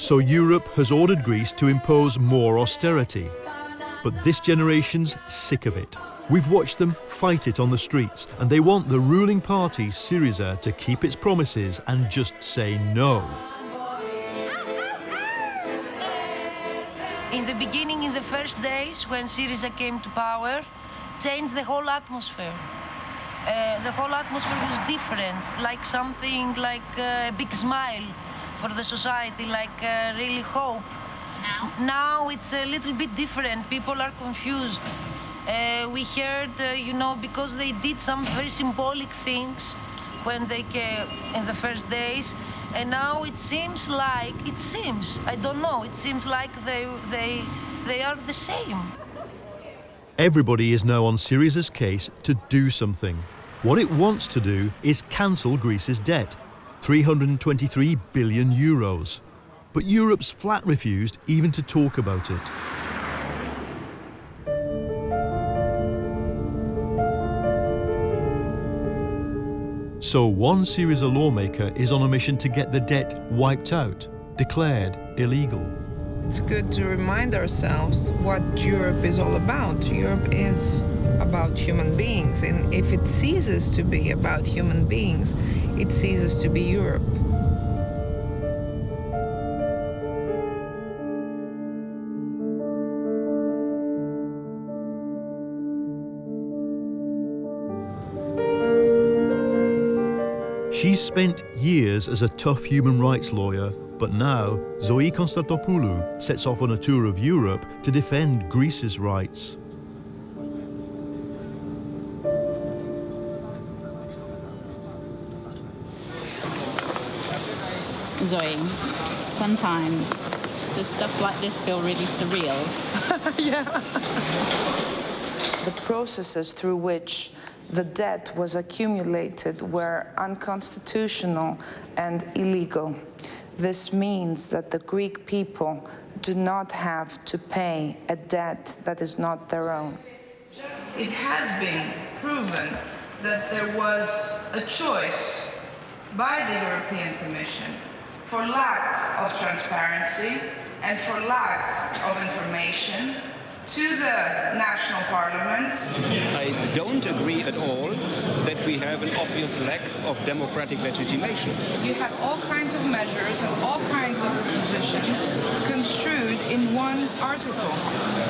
So Europe has ordered Greece to impose more austerity. But this generation's sick of it. We've watched them fight it on the streets, and they want the ruling party, Syriza, to keep its promises and just say no. In the beginning, in the first days, when Syriza came to power, changed the whole atmosphere. The whole atmosphere was different, like something like a big smile for the society, like really hope. Now it's a little bit different. People are confused. We heard, because they did some very symbolic things when they came in the first days, and now it seems, I don't know, it seems like they are the same. Everybody is now on Syriza's case to do something. What it wants to do is cancel Greece's debt, 323 billion euros. But Europe's flat refused even to talk about it. So one Syriza lawmaker is on a mission to get the debt wiped out, declared illegal. It's good to remind ourselves what Europe is all about. Europe is about human beings, and if it ceases to be about human beings, it ceases to be Europe. She's spent years as a tough human rights lawyer, but now Zoe Konstantopoulou sets off on a tour of Europe to defend Greece's rights. Zoe, sometimes does stuff like this feel really surreal? Yeah. The processes through which the debt was accumulated were unconstitutional and illegal. This means that the Greek people do not have to pay a debt that is not their own. It has been proven that there was a choice by the European Commission for lack of transparency and for lack of information to the national parliaments. I don't agree at all that we have an obvious lack of democratic legitimation. You have all kinds of measures and all kinds of dispositions construed in one article,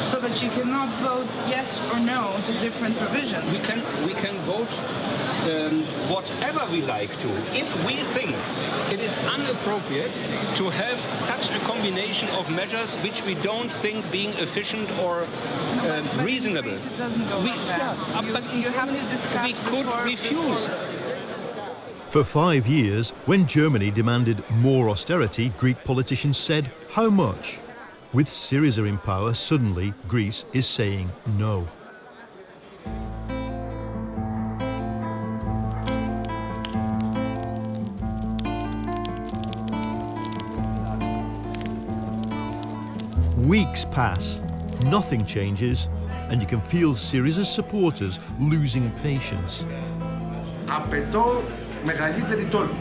so that you cannot vote yes or no to different provisions. We can vote whatever we like to. If we think it is inappropriate to have such a combination of measures which we don't think being efficient or reasonable. It doesn't go like that. You have to discuss. We could refuse. For 5 years, when Germany demanded more austerity, Greek politicians said, how much? With Syriza in power, suddenly Greece is saying no. Weeks pass, nothing changes, and you can feel Syriza's supporters losing patience. Απαιτώ μεγαλύτερη τόλμη.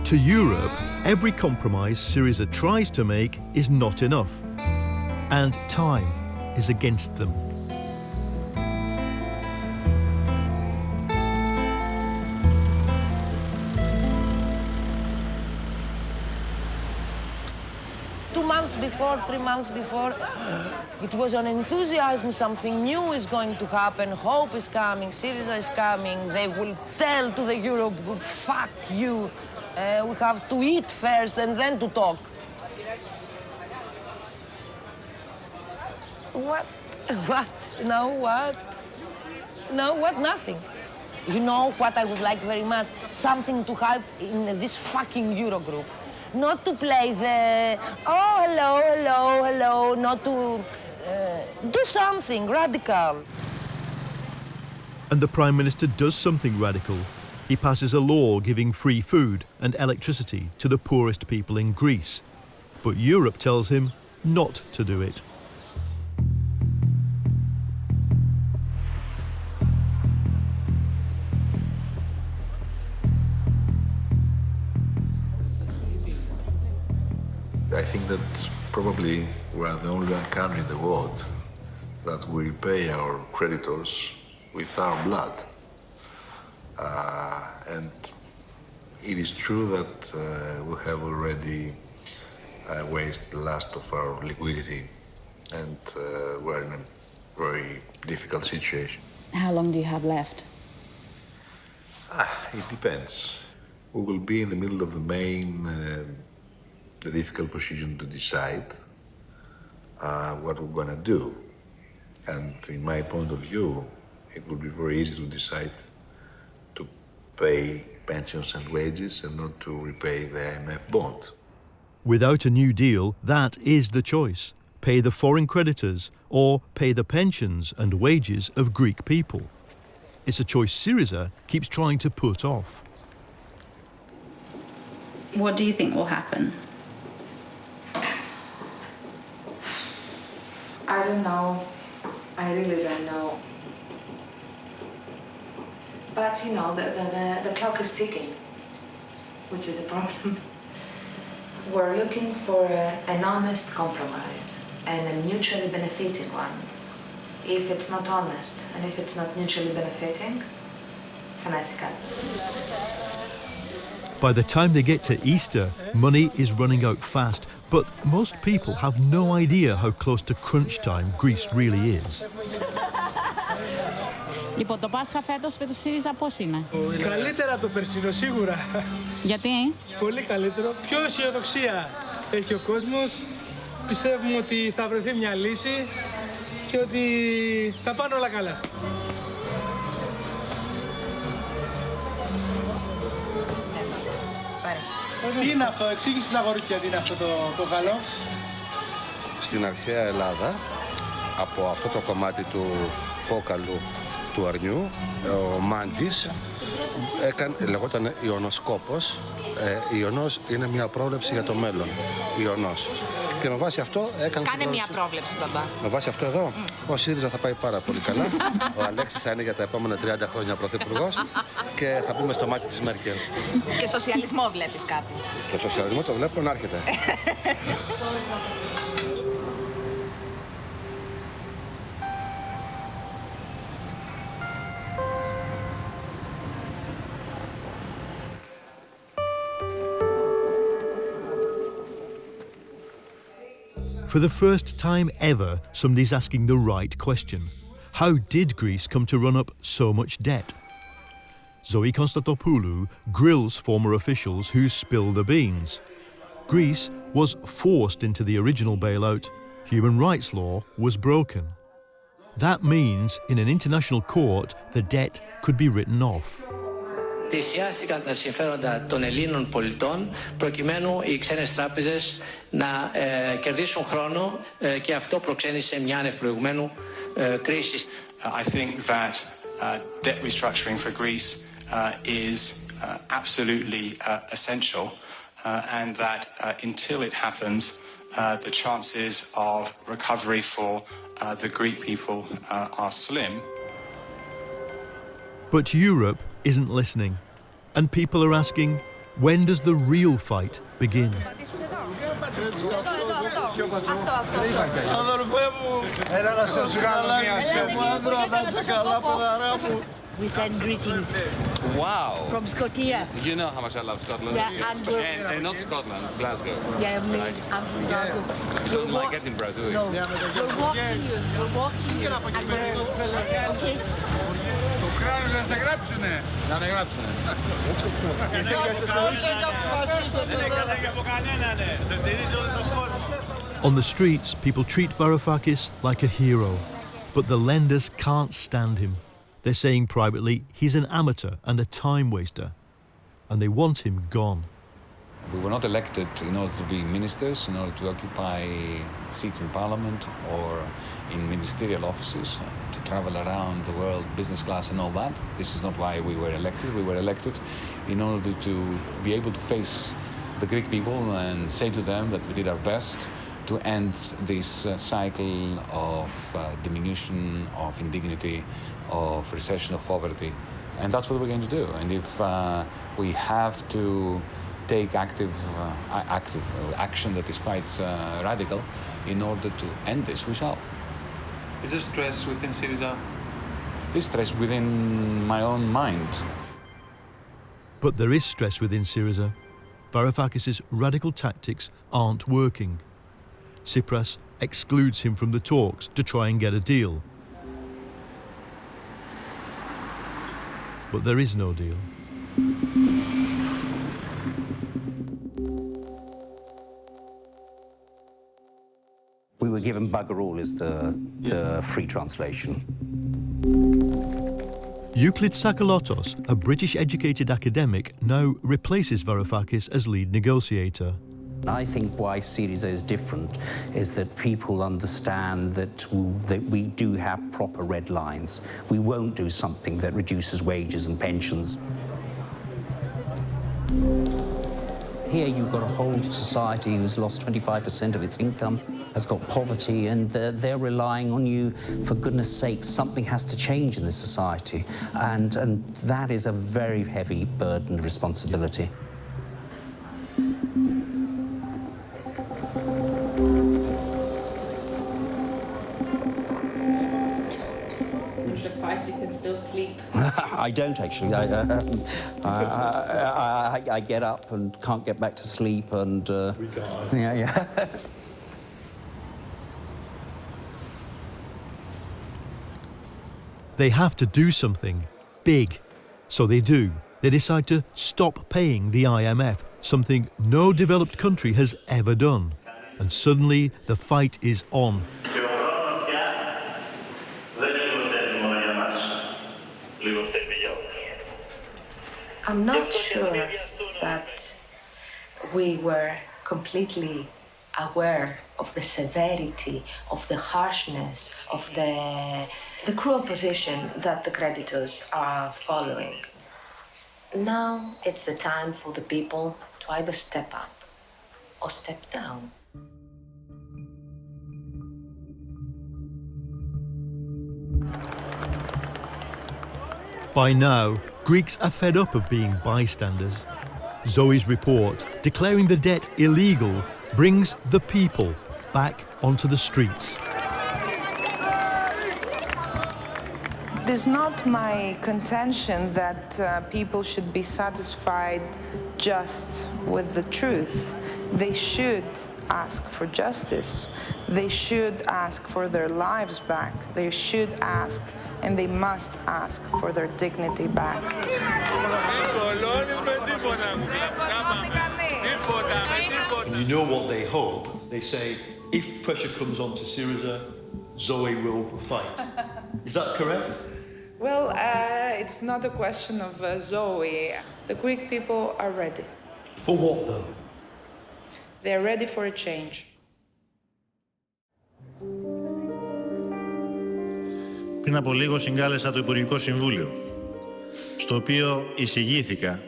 To Europe, every compromise Syriza tries to make is not enough, and time is against them. Before, 3 months before, it was an enthusiasm, something new is going to happen, hope is coming, Syriza is coming, they will tell to the Europe group, fuck you, we have to eat first and then to talk. What? What? No, what? No, what? Nothing. You know what I would like very much? Something to help in this fucking Eurogroup. Not to play the, oh, hello, hello, hello, not to do something radical. And the Prime Minister does something radical. He passes a law giving free food and electricity to the poorest people in Greece. But Europe tells him not to do it. probably we are the only one country in the world that will pay our creditors with our blood. And it is true that we have already wasted the last of our liquidity, and we're in a very difficult situation. How long do you have left? It depends. We will be in the middle of the difficult position to decide what we're going to do. And in my point of view, it would be very easy to decide to pay pensions and wages and not to repay the IMF bond. Without a new deal, that is the choice. Pay the foreign creditors or pay the pensions and wages of Greek people. It's a choice Syriza keeps trying to put off. What do you think will happen? I don't know. I really don't know. But you know, the clock is ticking, which is a problem. We're looking for an honest compromise and a mutually benefiting one. If it's not honest and if it's not mutually benefiting, it's unethical. By the time they get to Easter, money is running out fast, but most people have no idea how close to crunch time Greece really is. Λοιπόν, το Πάσχα φέτος με το ΣΥΡΙΖΑ πώς είναι? Καλύτερα από το περσινό, σίγουρα. Γιατί? Πολύ καλύτερο. Πιο αισιοδοξία έχει ο κόσμος. Πιστεύουμε ότι θα βρεθεί μια λύση και ότι θα πάνε όλα καλά. Τι είναι αυτό, εξήγησε στην αγορίτια τι είναι αυτό το γάλο. Στην αρχαία Ελλάδα, από αυτό το κομμάτι του κόκαλου του αρνιού, ο μάντης λεγόταν Ιωνοσκόπος. Ιωνός είναι μια πρόβλεψη για το μέλλον. Ιωνός. Και με βάση αυτό έκανε... Κάνε μια πρόβλεψη, μπαμπά. Με βάση αυτό εδώ, ο ΣΥΡΙΖΑ θα πάει πάρα πολύ καλά. Ο Αλέξης θα είναι για τα επόμενα 30 χρόνια πρωθυπουργός και θα μπούμε στο μάτι της Μέρκελ. Και σοσιαλισμό βλέπεις κάπου. Το σοσιαλισμό το βλέπω να έρχεται. For the first time ever, somebody's asking the right question. How did Greece come to run up so much debt? Zoe Konstantopoulou grills former officials who spill the beans. Greece was forced into the original bailout. Human rights law was broken. That means, in an international court, the debt could be written off. Θυσιάστηκαν τα συμφέροντα των Ελλήνων πολιτών προκειμένου οι ξένες τράπεζες να κερδίσουν χρόνο και αυτό προξένησε μια άνευ προηγουμένου κρίση. I think that debt restructuring for Greece is absolutely essential and that until it happens the chances of recovery for the Greek people are slim. But Europe isn't listening, and people are asking, when does the real fight begin? We send greetings. Wow. From Scotia. You know how much I love Scotland. Yeah, and not Scotland, Glasgow. Yeah, right? I'm from Glasgow. You don't like Edinburgh, do you? No. We're watching you. We're watching you. And we're... Okay. Να σε γράψουνε. Να με γράψουνε. On the streets, people treat Varoufakis like a hero, but the lenders can't stand him. They're saying privately he's an amateur and a time waster, and they want him gone. We were not elected in order to be ministers, in order to occupy seats in parliament or in ministerial offices, to travel around the world, business class and all that. This is not why we were elected. We were elected in order to be able to face the Greek people and say to them that we did our best to end this cycle of diminution, of indignity, of recession, of poverty. And that's what we're going to do. And if we have to take active action that is quite radical in order to end this. We shall. Is there stress within Syriza? There's stress within my own mind. But there is stress within Syriza. Varoufakis' radical tactics aren't working. Tsipras excludes him from the talks to try and get a deal. But there is no deal. We were given bugger all is the free translation. Euclid Skarlatos, a British-educated academic, now replaces Varoufakis as lead negotiator. I think why Syriza is different is that people understand that we do have proper red lines. We won't do something that reduces wages and pensions. Here you've got a whole society who's lost 25% of its income, has got poverty, and they're relying on you. For goodness sake, something has to change in this society. And that is a very heavy burden of responsibility. I'm surprised you can still sleep. I don't actually. I get up and can't get back to sleep, and yeah. They have to do something big. So they do. They decide to stop paying the IMF, something no developed country has ever done. And suddenly the fight is on. I'm not sure that we were completely aware of the severity, of the harshness, of the cruel position that the creditors are following. Now it's the time for the people to either step up or step down. By now, Greeks are fed up of being bystanders. Zoe's report, declaring the debt illegal, brings the people back onto the streets. It is not my contention that people should be satisfied just with the truth. They should ask for justice. They should ask for their lives back. They should ask, and they must ask for their dignity back. You know what they hope? They say, if pressure comes on to Syriza, Zoe will fight. Is that correct? Well, it's not a question of Zoe. The Greek people are ready. For what, though? They are ready for a change. Πριν από λίγο συγκάλεσα το Υπουργικό Συμβούλιο, στο οποίο εισηγήθηκα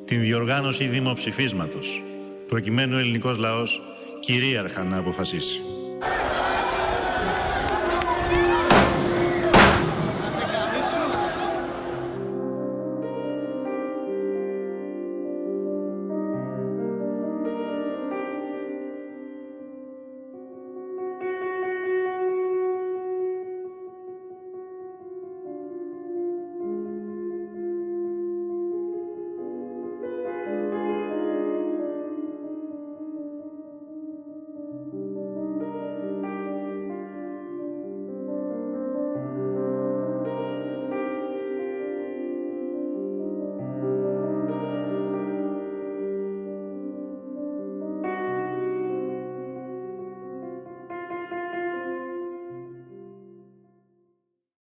την διοργάνωση δημοψηφίσματος, προκειμένου ο ελληνικός λαός κυρίαρχα να αποφασίσει.